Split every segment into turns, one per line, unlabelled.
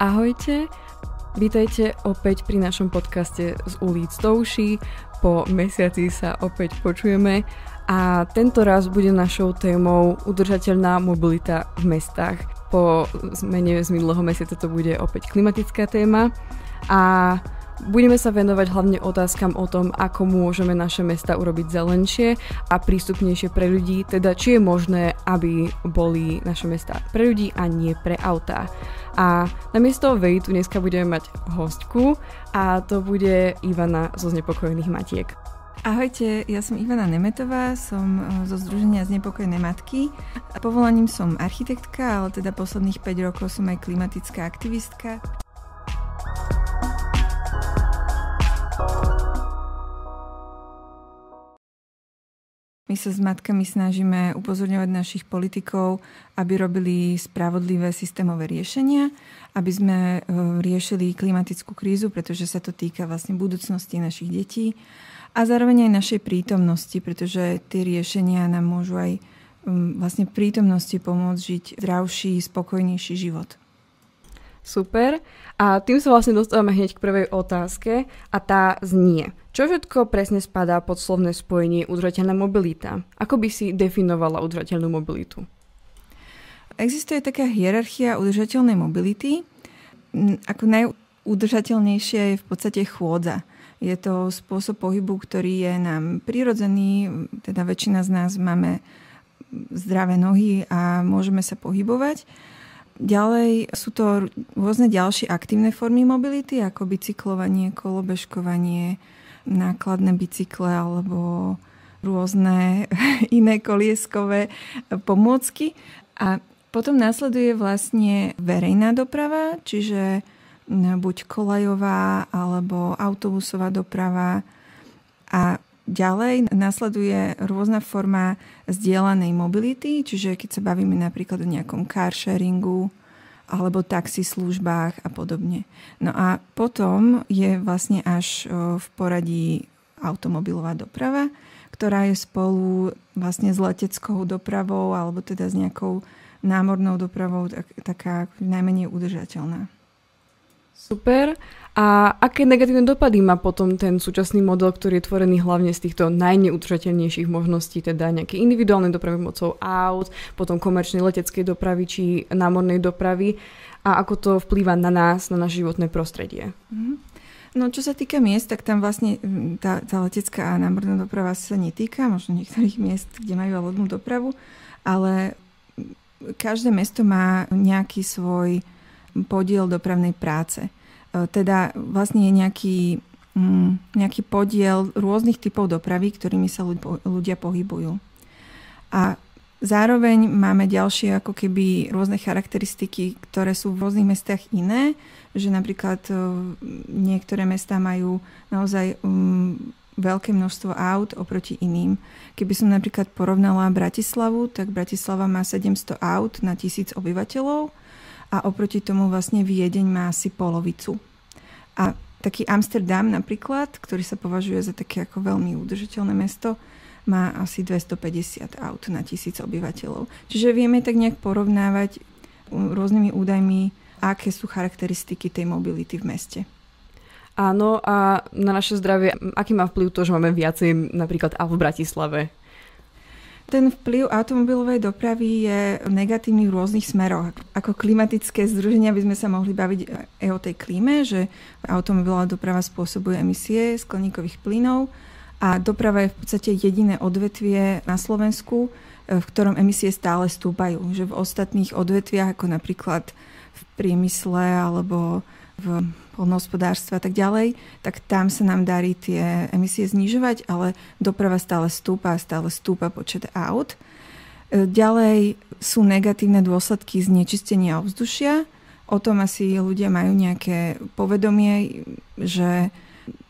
Ahojte, vítajte opäť pri našom podcaste z ulic Touší. Po mesiaci sa opäť počujeme a tento raz bude našou témou udržateľná mobilita v mestách. Po zmene z minulého mesiaca to bude opäť klimatická téma a budeme sa venovať hlavne otázkam o tom, ako môžeme naše mesta urobiť zelenšie a prístupnejšie pre ľudí, teda či je možné, aby boli naše mestá pre ľudí a nie pre autá. A namiesto Vej tu dneska budeme mať hostku a to bude Ivana zo Znepokojených matiek.
Ahojte, ja som Ivana Nemetová, som zo Združenia Znepokojené matky. Povolaním som architektka, ale teda posledných 5 rokov som aj klimatická aktivistka. My sa s matkami snažíme upozorňovať našich politikov, aby robili spravodlivé systémové riešenia, aby sme riešili klimatickú krízu, pretože sa to týka vlastne budúcnosti našich detí a zároveň aj našej prítomnosti, pretože tie riešenia nám môžu aj vlastne v prítomnosti pomôcť žiť zdravší, spokojnejší život.
Super. A tým sa vlastne dostávame hneď k prvej otázke a tá znie. Čo všetko presne spadá pod slovné spojenie udržateľná mobilita? Ako by si definovala udržateľnú mobilitu?
Existuje taká hierarchia udržateľnej mobility. Ako najudržateľnejšia je v podstate chôdza. Je to spôsob pohybu, ktorý je nám prirodzený, teda väčšina z nás máme zdravé nohy a môžeme sa pohybovať. Ďalej sú to rôzne ďalšie aktívne formy mobility, ako bicyklovanie, kolobežkovanie, nákladné bicykle alebo rôzne iné kolieskové pomôcky. A potom nasleduje vlastne verejná doprava, čiže buď koľajová alebo autobusová doprava. A ďalej nasleduje rôzna forma zdieľanej mobility, čiže keď sa bavíme napríklad o nejakom car sharingu alebo taxislužbách a podobne. No a potom je vlastne až v poradí automobilová doprava, ktorá je spolu vlastne s leteckou dopravou alebo teda s nejakou námornou dopravou taká najmenej udržateľná.
Super. A aké negatívne dopady má potom ten súčasný model, ktorý je tvorený hlavne z týchto najneudržateľnejších možností, teda nejaké individuálne dopravy mocou aut, potom komerčnej leteckej dopravy či námornej dopravy a ako to vplýva na nás, na naše životné prostredie?
No čo sa týka miest, tak tam vlastne tá letecká a námorná doprava sa netýka, možno niektorých miest, kde majú lodnú dopravu, ale každé mesto má nejaký svoj podiel dopravnej práce. Teda vlastne je nejaký podiel rôznych typov dopravy, ktorými sa ľudia pohybujú. A zároveň máme ďalšie ako keby rôzne charakteristiky, ktoré sú v rôznych mestách iné, že napríklad niektoré mestá majú naozaj veľké množstvo aut oproti iným. Keby som napríklad porovnala Bratislavu, tak Bratislava má 700 aut na 1000 obyvateľov, a oproti tomu vlastne Viedeň má asi polovicu. A taký Amsterdam napríklad, ktorý sa považuje za také ako veľmi udržateľné mesto, má asi 250 aut na 1000 obyvateľov. Čiže vieme tak nejak porovnávať rôznymi údajmi, aké sú charakteristiky tej mobility v meste.
Áno, a na naše zdravie, aký má vplyv to, že máme viacej napríklad aut v Bratislave?
Ten vplyv automobilovej dopravy je negatívny v rôznych smeroch. Ako klimatické združenia by sme sa mohli baviť aj o tej klíme, že automobilová doprava spôsobuje emisie skleníkových plynov a doprava je v podstate jediné odvetvie na Slovensku, v ktorom emisie stále stúpajú. Že v ostatných odvetviach, ako napríklad v priemysle alebo v poľnohospodárstve a tak ďalej, tak tam sa nám darí tie emisie znižovať, ale doprava stále stúpa počet aut. Ďalej sú negatívne dôsledky znečistenia ovzdušia. O tom asi ľudia majú nejaké povedomie, že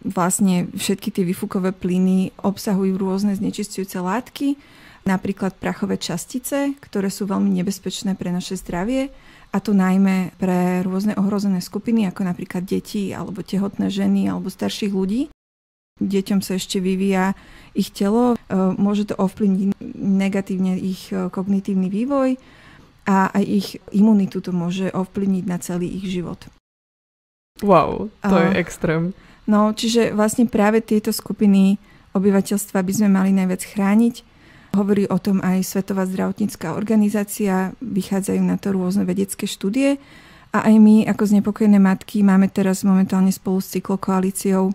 vlastne všetky tie výfukové plyny obsahujú rôzne znečisťujúce látky, napríklad prachové častice, ktoré sú veľmi nebezpečné pre naše zdravie, a to najmä pre rôzne ohrozené skupiny, ako napríklad deti, alebo tehotné ženy, alebo starších ľudí. Deťom sa ešte vyvíja ich telo, môže to ovplyvniť negatívne ich kognitívny vývoj a aj ich imunitu to môže ovplyvniť na celý ich život.
Wow, to je extrém.
No, čiže vlastne práve tieto skupiny obyvateľstva by sme mali najviac chrániť. Hovorí o tom aj Svetová zdravotnícka organizácia, vychádzajú na to rôzne vedecké štúdie a aj my ako znepokojené matky máme teraz momentálne spolu s Cyklokoalíciou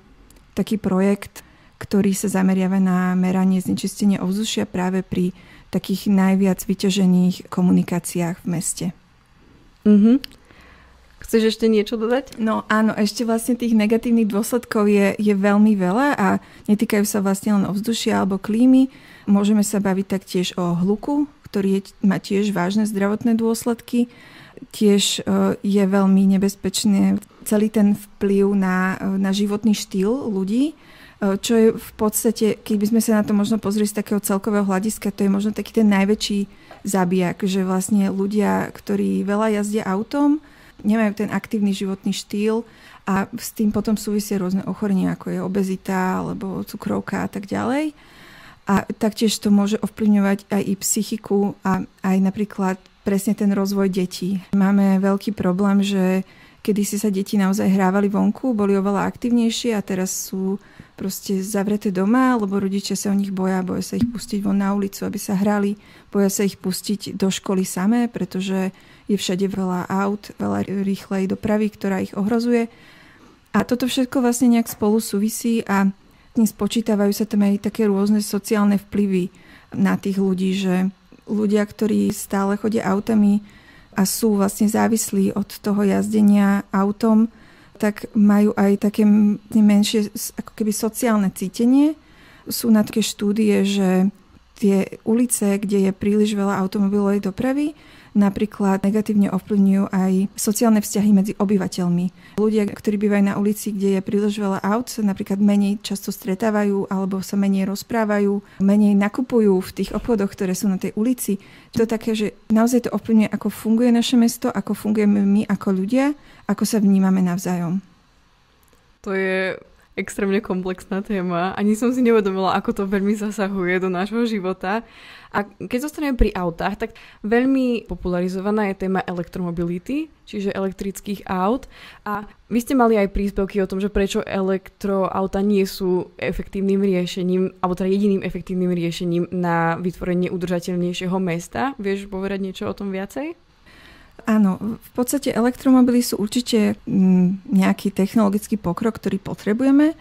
taký projekt, ktorý sa zameriava na meranie znečistenia ovzdušia práve pri takých najviac vyťažených komunikáciách v meste.
Chceš ešte niečo dodať?
No áno, ešte vlastne tých negatívnych dôsledkov je veľmi veľa a netýkajú sa vlastne len ovzdušia alebo klímy. Môžeme sa baviť taktiež o hluku, ktorý má tiež vážne zdravotné dôsledky. Tiež je veľmi nebezpečný celý ten vplyv na životný štýl ľudí, čo je v podstate, keď by sme sa na to možno pozrieť z takého celkového hľadiska, to je možno taký ten najväčší zabijak, že vlastne ľudia, ktorí veľa jazdia autom, nemajú ten aktívny životný štýl a s tým potom súvisia rôzne ochorenia, ako je obezita alebo cukrovka a tak ďalej. A taktiež to môže ovplyvňovať aj i psychiku a aj napríklad presne ten rozvoj detí. Máme veľký problém, že kedysi sa deti naozaj hrávali vonku, boli oveľa aktívnejšie a teraz sú proste zavreté doma, lebo rodičia sa o nich boja sa ich pustiť von na ulicu, aby sa hrali, boja sa ich pustiť do školy samé, pretože je všade veľa aut, veľa rýchlej dopravy, ktorá ich ohrozuje. A toto všetko vlastne nejak spolu súvisí a spočítavajú sa tam aj také rôzne sociálne vplyvy na tých ľudí, že ľudia, ktorí stále chodia autami a sú vlastne závislí od toho jazdenia autom, tak majú aj také menšie ako keby sociálne cítenie. Sú na také štúdie, že tie ulice, kde je príliš veľa automobilovej dopravy, napríklad negatívne ovplyvňujú aj sociálne vzťahy medzi obyvateľmi. Ľudia, ktorí bývajú na ulici, kde je príliš veľa aut, sa napríklad menej často stretávajú alebo sa menej rozprávajú, menej nakupujú v tých obchodoch, ktoré sú na tej ulici. To je také, že naozaj to ovplyvňuje, ako funguje naše mesto, ako fungujeme my ako ľudia, ako sa vnímame navzájom.
To je extrémne komplexná téma. Ani som si neuvedomila, ako to veľmi zasahuje do nášho života. A keď zostaneme pri autách, tak veľmi popularizovaná je téma elektromobility, čiže elektrických aut. A vy ste mali aj príspevky o tom, že prečo elektroauta nie sú efektívnym riešením, alebo teda jediným efektívnym riešením na vytvorenie udržateľnejšieho mesta. Vieš povedať niečo o tom viacej?
Áno, v podstate elektromobily sú určite nejaký technologický pokrok, ktorý potrebujeme.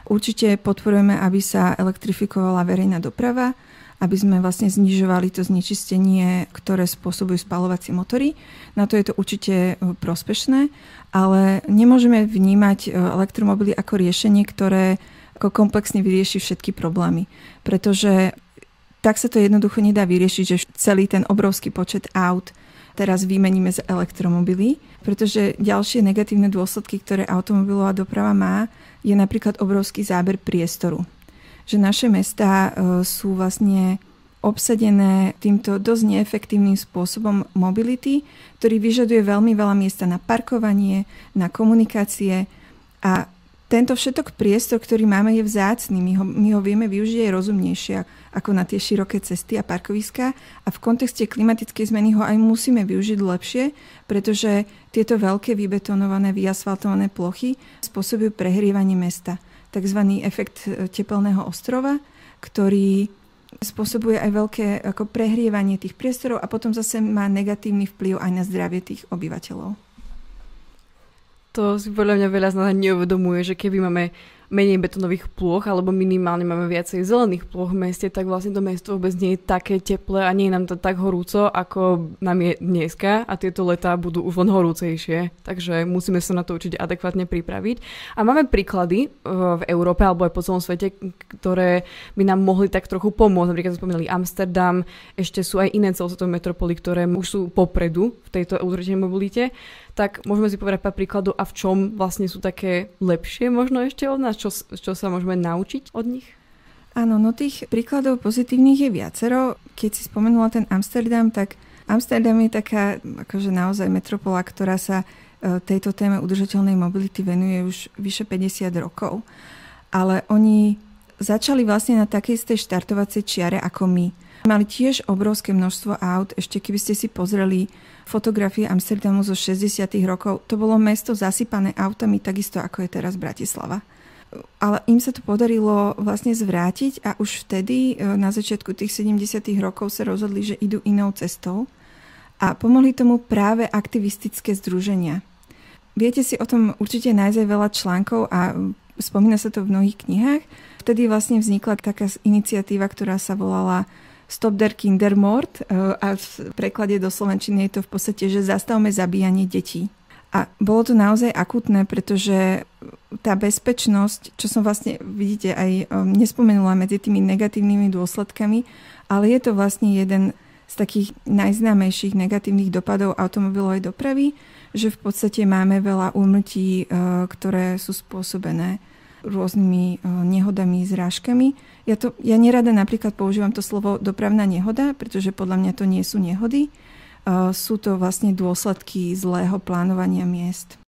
Určite podporujeme, aby sa elektrifikovala verejná doprava, aby sme vlastne znižovali to znečistenie, ktoré spôsobujú spaľovacie motory. Na to je to určite prospešné, ale nemôžeme vnímať elektromobily ako riešenie, ktoré ako komplexne vyrieši všetky problémy. Pretože tak sa to jednoducho nedá vyriešiť, že celý ten obrovský počet aut teraz vymeníme za elektromobily, pretože ďalšie negatívne dôsledky, ktoré automobilová doprava má, je napríklad obrovský záber priestoru. Že naše mestá sú vlastne obsadené týmto dosť neefektívnym spôsobom mobility, ktorý vyžaduje veľmi veľa miesta na parkovanie, na komunikácie a tento všetok priestor, ktorý máme, je vzácny. My ho vieme využiť aj rozumnejšie ako na tie široké cesty a parkoviská a v kontexte klimatickej zmeny ho aj musíme využiť lepšie, pretože tieto veľké vybetonované, vyasfaltované plochy spôsobujú prehrievanie mesta. Takzvaný efekt tepelného ostrova, ktorý spôsobuje aj veľké ako prehrievanie tých priestorov a potom zase má negatívny vplyv aj na zdravie tých obyvateľov.
To si podľa mňa veľa z nás neuvedomuje, že keby máme menej betónových plôch alebo minimálne máme viacej zelených plôch v meste, tak vlastne to mesto vôbec nie je také teplé a nie je nám to tak horúco, ako nám je dneska a tieto letá budú už len horúcejšie. Takže musíme sa na to určite adekvátne pripraviť. A máme príklady v Európe alebo aj po celom svete, ktoré by nám mohli tak trochu pomôcť. Napríklad sme spomínali Amsterdam, ešte sú aj iné celosvetové metropoly, ktoré už sú popredu v tejto udržateľnej mobilite. Tak môžeme si povedať pár príkladov a v čom vlastne sú také lepšie možno ešte od nás, čo sa môžeme naučiť od nich?
Áno, no tých príkladov pozitívnych je viacero. Keď si spomenula ten Amsterdam, tak Amsterdam je taká akože naozaj metropola, ktorá sa tejto téme udržateľnej mobility venuje už vyše 50 rokov. Ale oni začali vlastne na takej istej štartovacej čiare ako my. Mali tiež obrovské množstvo aut. Ešte keby ste si pozreli fotografie Amsterdamu zo 60. rokov, to bolo mesto zasypané autami, takisto ako je teraz Bratislava. Ale im sa to podarilo vlastne zvrátiť a už vtedy, na začiatku tých 70. rokov, sa rozhodli, že idú inou cestou a pomohli tomu práve aktivistické združenia. Viete si o tom určite nájsť aj veľa článkov a spomína sa to v mnohých knihách. Vtedy vlastne vznikla taká iniciatíva, ktorá sa volala Stop der Kindermord a v preklade do slovenčiny je to v podstate, že zastavme zabíjanie detí. A bolo to naozaj akútne, pretože tá bezpečnosť, čo som vlastne, vidíte, aj nespomenula medzi tými negatívnymi dôsledkami, ale je to vlastne jeden z takých najznámejších negatívnych dopadov automobilovej dopravy, že v podstate máme veľa úmrtí, ktoré sú spôsobené rôznymi nehodami, zrážkami. Ja nerada napríklad používam to slovo dopravná nehoda, pretože podľa mňa to nie sú nehody. Sú to vlastne dôsledky zlého plánovania miest.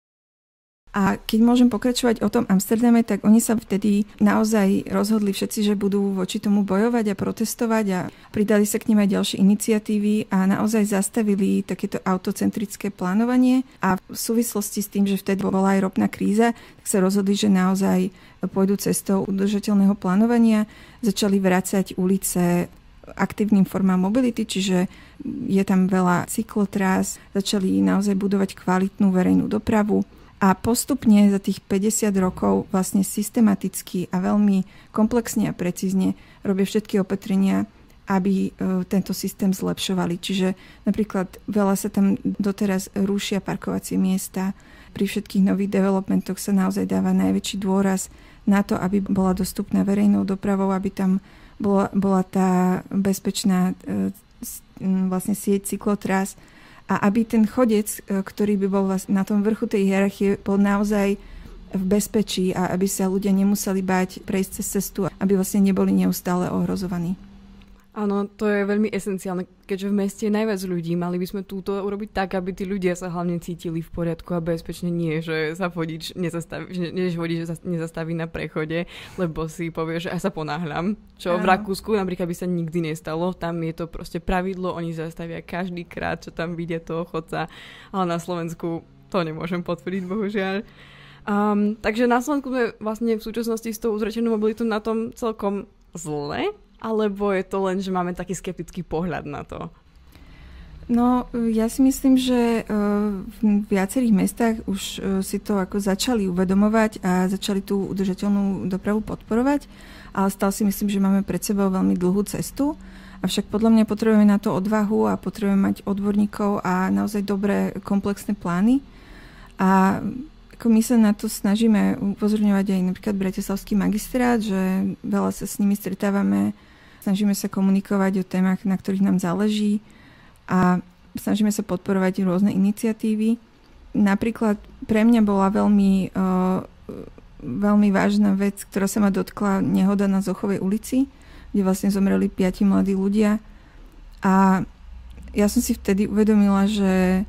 A keď môžem pokračovať o tom Amsterdame, tak oni sa vtedy naozaj rozhodli všetci, že budú voči tomu bojovať a protestovať a pridali sa k nim aj ďalšie iniciatívy a naozaj zastavili takéto autocentrické plánovanie a v súvislosti s tým, že vtedy bola aj ropná kríza, tak sa rozhodli, že naozaj pôjdu cestou udržateľného plánovania, začali vracať ulice aktívnym formám mobility, čiže je tam veľa cyklotrás, začali naozaj budovať kvalitnú verejnú dopravu. A postupne za tých 50 rokov vlastne systematicky a veľmi komplexne a precízne robia všetky opatrenia, aby tento systém zlepšovali. Čiže napríklad veľa sa tam doteraz rušia parkovacie miesta. Pri všetkých nových developmentoch sa naozaj dáva najväčší dôraz na to, aby bola dostupná verejnou dopravou, aby tam bola tá bezpečná vlastne sieť cyklotrás, a aby ten chodec, ktorý by bol na tom vrchu tej hierarchie, bol naozaj v bezpečí a aby sa ľudia nemuseli báť prejsť cez cestu, aby vlastne neboli neustále ohrozovaní.
Áno, to je veľmi esenciálne, keďže v meste je najviac ľudí. Mali by sme túto urobiť tak, aby tí ľudia sa hlavne cítili v poriadku a bezpečne, nie, že sa vodič nezastaví na prechode, lebo si povie, že ja sa ponáhľam. Čo v Rakúsku napríklad by sa nikdy nestalo. Tam je to proste pravidlo, oni zastavia každý krát, čo tam vidia toho chodca. Ale na Slovensku to nemôžem potvrdiť, bohužiaľ. Takže na Slovensku sme vlastne v súčasnosti s tou udržateľnou mobilitou na tom celkom zle. Alebo je to len, že máme taký skeptický pohľad na to?
No, ja si myslím, že v viacerých mestách už si to ako začali uvedomovať a začali tú udržateľnú dopravu podporovať, ale stále si myslím, že máme pred sebou veľmi dlhú cestu. Avšak podľa mňa potrebujeme na to odvahu a potrebujeme mať odborníkov a naozaj dobré komplexné plány. A ako my sa na to snažíme upozorňovať aj napríklad Bratislavský magistrát, že veľa sa s nimi stretávame. Snažíme sa komunikovať o témach, na ktorých nám záleží a snažíme sa podporovať rôzne iniciatívy. Napríklad pre mňa bola veľmi vážna vec, ktorá sa ma dotkla, nehoda na Zochovej ulici, kde vlastne zomreli 5 mladí ľudia. A ja som si vtedy uvedomila, že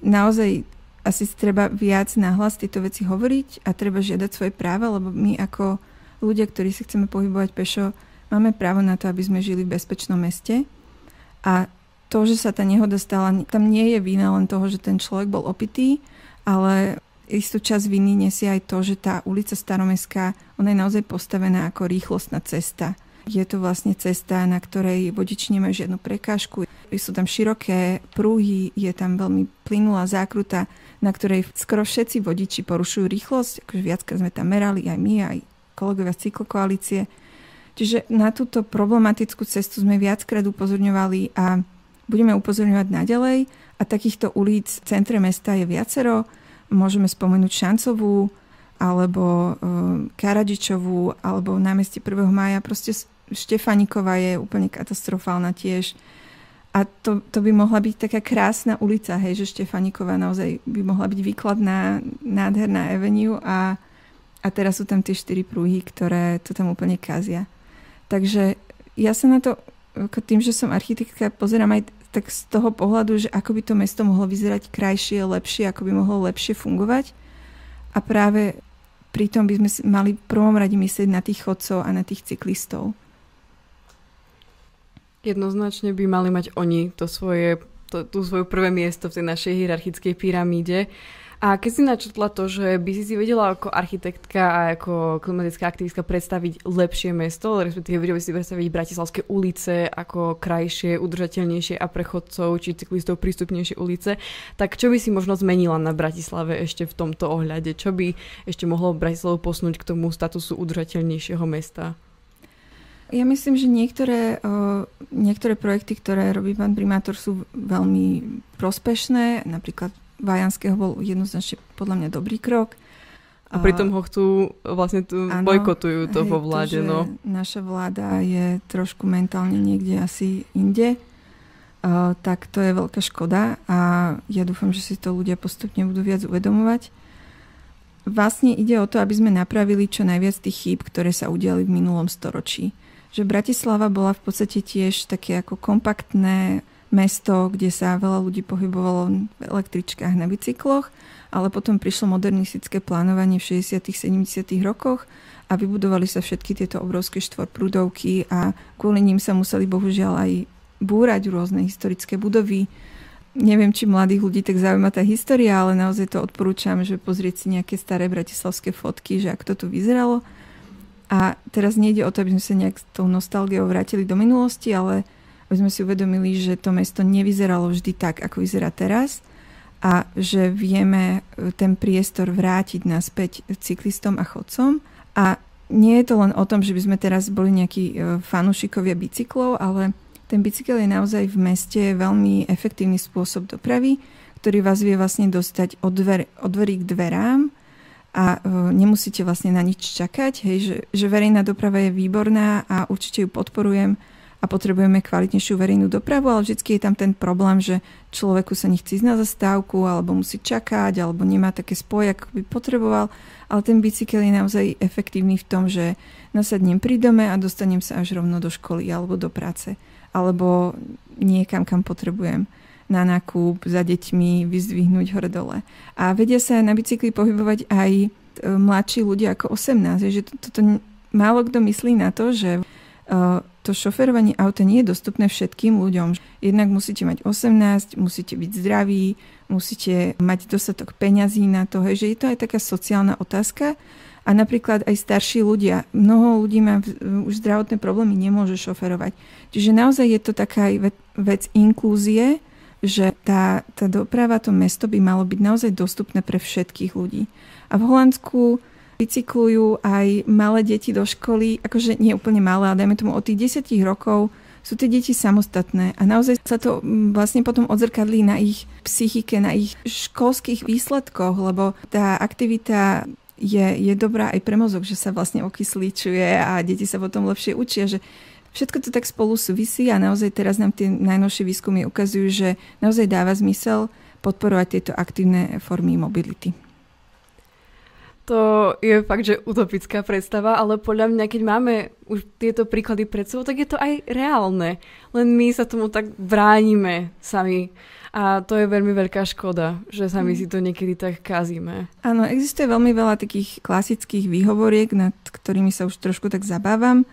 naozaj asi treba viac nahlas tieto veci hovoriť a treba žiadať svoje práva, lebo my ako ľudia, ktorí sa chceme pohybovať pešo, máme právo na to, aby sme žili v bezpečnom meste. A to, že sa tá nehoda stala, tam nie je vina len toho, že ten človek bol opitý, ale istú časť viny nesie aj to, že tá ulica Staromestská, ona je naozaj postavená ako rýchlostná cesta. Je to vlastne cesta, na ktorej vodiči nemajú žiadnu prekážku. Sú tam široké pruhy, je tam veľmi plynulá zákruta, na ktorej skoro všetci vodiči porušujú rýchlosť. Akože viackrát sme tam merali, aj my, aj kolegovia z cyklokoalície. Čiže na túto problematickú cestu sme viackrát upozorňovali a budeme upozorňovať naďalej. A takýchto ulic v centre mesta je viacero. Môžeme spomenúť Šancovú, alebo Karadžičovú, alebo námestie 1. mája. Proste Štefániková je úplne katastrofálna tiež. A to by mohla byť taká krásna ulica, hej, že Štefániková naozaj by mohla byť výkladná, nádherná avenue a teraz sú tam tie 4 pruhy, ktoré to tam úplne kazia. Takže ja sa na to, tým, že som architektka, pozerám aj tak z toho pohľadu, že ako by to mesto mohlo vyzerať krajšie, lepšie, ako by mohlo lepšie fungovať. A práve pritom by sme mali v prvom rade myslieť na tých chodcov a na tých cyklistov.
Jednoznačne by mali mať oni tú svoje prvé miesto v tej našej hierarchickej pyramíde. A keď si načrtla to, že by si vedela ako architektka a ako klimatická aktivistka predstaviť lepšie mesto, respektíve vedela by si predstaviť bratislavské ulice ako krajšie, udržateľnejšie a pre chodcov či cyklistov prístupnejšie ulice, tak čo by si možno zmenila na Bratislave ešte v tomto ohľade? Čo by ešte mohlo Bratislavu posunúť k tomu statusu udržateľnejšieho mesta?
Ja myslím, že niektoré projekty, ktoré robí pán primátor, sú veľmi prospešné. Napríklad Vajanského bol jednoznačne podľa mňa dobrý krok.
A pritom ho chcú, vlastne bojkotujú to vo vláde.
To, naša vláda je trošku mentálne niekde asi inde, tak to je veľká škoda a ja dúfam, že si to ľudia postupne budú viac uvedomovať. Vlastne ide o to, aby sme napravili čo najviac tých chýb, ktoré sa udiali v minulom storočí. Že Bratislava bola v podstate tiež také ako kompaktné mesto, kde sa veľa ľudí pohybovalo v električkách na bicykloch, ale potom prišlo modernistické plánovanie v 60. 70. rokoch a vybudovali sa všetky tieto obrovské štvorprúdovky a kvôli ním sa museli bohužiaľ aj búrať rôzne historické budovy. Neviem, či mladých ľudí tak zaujíma tá história, ale naozaj to odporúčam, že pozrieť si nejaké staré bratislavské fotky, že ako to tu vyzeralo. A teraz nejde o to, aby sme sa nejak s tou nostalgiou vrátili do minulosti, ale aby sme si uvedomili, že to mesto nevyzeralo vždy tak, ako vyzerá teraz a že vieme ten priestor vrátiť naspäť cyklistom a chodcom. A nie je to len o tom, že by sme teraz boli nejakí fanúšikovia bicyklov, ale ten bicykel je naozaj v meste veľmi efektívny spôsob dopravy, ktorý vás vie vlastne dostať od dverí k dverám a nemusíte vlastne na nič čakať. Hej, že verejná doprava je výborná a určite ju podporujem a potrebujeme kvalitnejšiu verejnú dopravu, ale vždy je tam ten problém, že človeku sa nechce ísť na zastávku, alebo musí čakať, alebo nemá také spoje, ako by potreboval. Ale ten bicykel je naozaj efektívny v tom, že nasadnem pri dome a dostanem sa až rovno do školy alebo do práce. Alebo niekam, kam potrebujem. Na nákup, za deťmi, vyzdvihnúť hore-dole. A vedia sa na bicykli pohybovať aj mladší ľudia ako 18. Že toto málo kto myslí na to, že to šoferovanie auta nie je dostupné všetkým ľuďom. Jednak musíte mať 18, musíte byť zdraví, musíte mať dostatok peňazí na to, že je to aj taká sociálna otázka. A napríklad aj starší ľudia. Mnoho ľudí má už zdravotné problémy, nemôže šoferovať. Čiže naozaj je to taká vec inklúzie, že tá doprava, to mesto by malo byť naozaj dostupné pre všetkých ľudí. A v Holandsku bicyklujú aj malé deti do školy, akože nie úplne malé, ale dajme tomu od tých 10 rokov sú tie deti samostatné a naozaj sa to vlastne potom odzrkadlí na ich psychike, na ich školských výsledkoch, lebo tá aktivita je dobrá aj pre mozog, že sa vlastne okysličuje a deti sa potom lepšie učia, že všetko to tak spolu súvisí a naozaj teraz nám tie najnovšie výskumy ukazujú, že naozaj dáva zmysel podporovať tieto aktívne formy mobility.
To je fakt, že utopická predstava, ale podľa mňa, keď máme už tieto príklady pred sebou, tak je to aj reálne. Len my sa tomu tak bránime sami. A to je veľmi veľká škoda, že sami si to niekedy tak kazíme.
Áno, existuje veľmi veľa takých klasických výhovoriek, nad ktorými sa už trošku tak zabávam.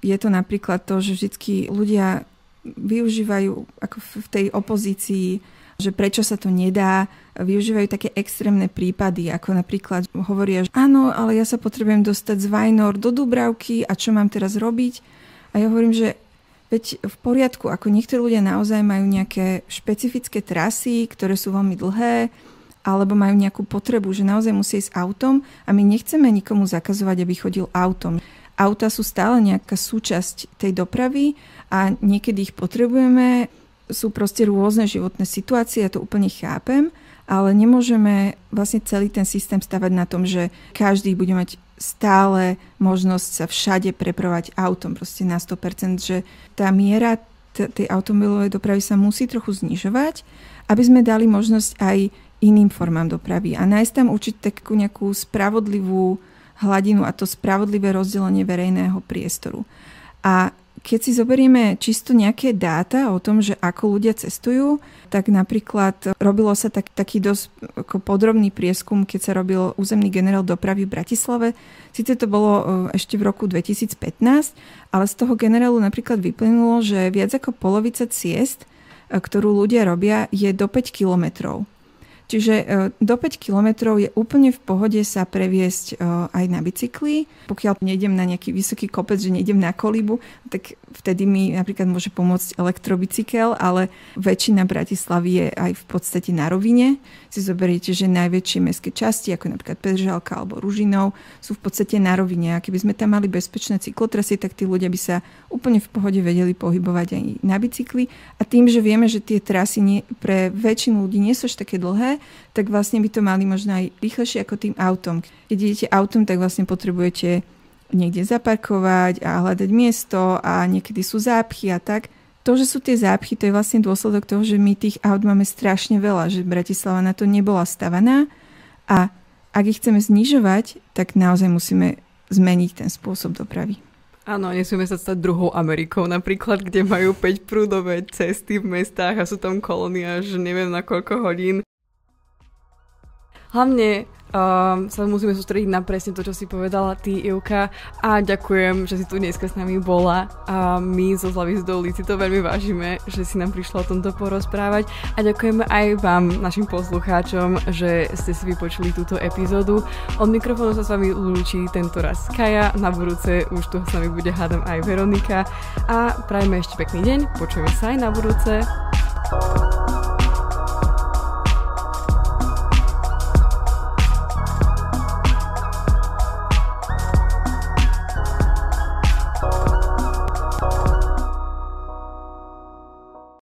Je to napríklad to, že vždycky ľudia využívajú ako v tej opozícii, že prečo sa to nedá, využívajú také extrémne prípady, ako napríklad hovoria, že áno, ale ja sa potrebujem dostať z Vajnor do Dúbravky a čo mám teraz robiť? A ja hovorím, že veď v poriadku, ako niektorí ľudia naozaj majú nejaké špecifické trasy, ktoré sú veľmi dlhé, alebo majú nejakú potrebu, že naozaj musí ísť autom a my nechceme nikomu zakazovať, aby chodil autom. Auta sú stále nejaká súčasť tej dopravy a niekedy ich potrebujeme. Sú proste rôzne životné situácie, ja to úplne chápem, ale nemôžeme vlastne celý ten systém stavať na tom, že každý bude mať stále možnosť sa všade prepravovať autom, proste na 100%, že tá miera tej automobilovej dopravy sa musí trochu znižovať, aby sme dali možnosť aj iným formám dopravy a nájsť tam určite takú nejakú spravodlivú hladinu a to spravodlivé rozdelenie verejného priestoru. A Keď si zoberieme čisto nejaké dáta o tom, že ako ľudia cestujú, tak napríklad robilo sa taký dosť ako podrobný prieskum, keď sa robil územný generál dopravy v Bratislave. Sice to bolo ešte v roku 2015, ale z toho generálu napríklad vyplynulo, že viac ako polovica ciest, ktorú ľudia robia, je do 5 kilometrov. Čiže do 5 kilometrov je úplne v pohode sa previesť aj na bicykli. Pokiaľ nejdem na nejaký vysoký kopec, že nejdem na kolíbu, tak vtedy mi napríklad môže pomôcť elektrobicykel, ale väčšina Bratislavy je aj v podstate na rovine. Si zoberiete, že najväčšie mestské časti, ako napríklad Petržalka alebo Ružinov, sú v podstate na rovine. A keby sme tam mali bezpečné cyklotrasy, tak tí ľudia by sa úplne v pohode vedeli pohybovať aj na bicykli. A tým, že vieme, že tie trasy pre väčšinu ľudí nie sú až také dlhé, tak vlastne by to mali možno aj rýchlejšie ako tým autom. Keď idete autom, tak vlastne potrebujete niekde zaparkovať a hľadať miesto a niekedy sú zápchy a tak. To, že sú tie zápchy, to je vlastne dôsledok toho, že my tých aut máme strašne veľa, že Bratislava na to nebola stavaná a ak ich chceme znižovať, tak naozaj musíme zmeniť ten spôsob dopravy.
Áno, nesmieme sa stať druhou Amerikou napríklad, kde majú 5-prúdové cesty v mestách a sú tam kolóny až neviem na koľko hodín. Hlavne sa musíme sústrediť na presne to, čo si povedala ty, Ivka, a ďakujem, že si tu dneska s nami bola a my zo Slavizdou Líci to veľmi vážime, že si nám prišla o tomto porozprávať a ďakujeme aj vám, našim poslucháčom, že ste si vypočuli túto epizódu. Od mikrofónu sa s vami lúči tento raz Kaja, na budúce už tu s nami bude hádam aj Veronika a prajeme ešte pekný deň, počujeme sa aj na budúce.